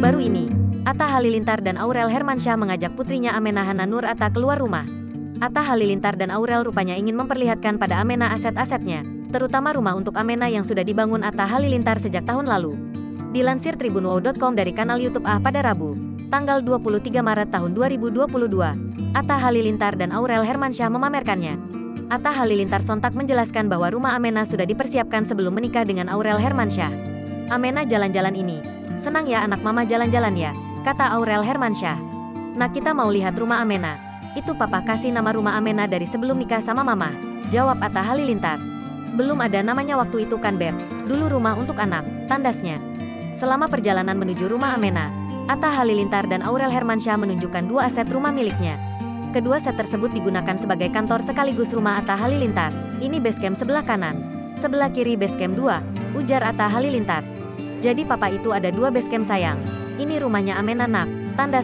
baru-baru ini, Atta Halilintar dan Aurel Hermansyah mengajak putrinya Amenah Hana Nur Atta keluar rumah. Atta Halilintar dan Aurel rupanya ingin memperlihatkan pada Amenah aset-asetnya, terutama rumah untuk Amenah yang sudah dibangun Atta Halilintar sejak tahun lalu. Dilansir tribunwow.com dari kanal YouTube pada Rabu, tanggal 23 Maret tahun 2022, Atta Halilintar dan Aurel Hermansyah memamerkannya. Atta Halilintar sontak menjelaskan bahwa rumah Amenah sudah dipersiapkan sebelum menikah dengan Aurel Hermansyah. "Amenah jalan-jalan ini. Senang ya anak mama jalan-jalan ya," kata Aurel Hermansyah. "Nah, kita mau lihat rumah Amenah. Itu papa kasih nama rumah Amenah dari sebelum nikah sama mama," jawab Atta Halilintar. "Belum ada namanya waktu itu kan Beb, dulu rumah untuk anak," tandasnya. Selama perjalanan menuju rumah Amenah, Atta Halilintar dan Aurel Hermansyah menunjukkan dua aset rumah miliknya. Kedua set tersebut digunakan sebagai kantor sekaligus rumah Atta Halilintar. "Ini basecamp sebelah kanan, sebelah kiri basecamp 2, ujar Atta Halilintar. "Jadi papa itu ada dua basecamp sayang. Ini rumahnya Amenah nak," tanda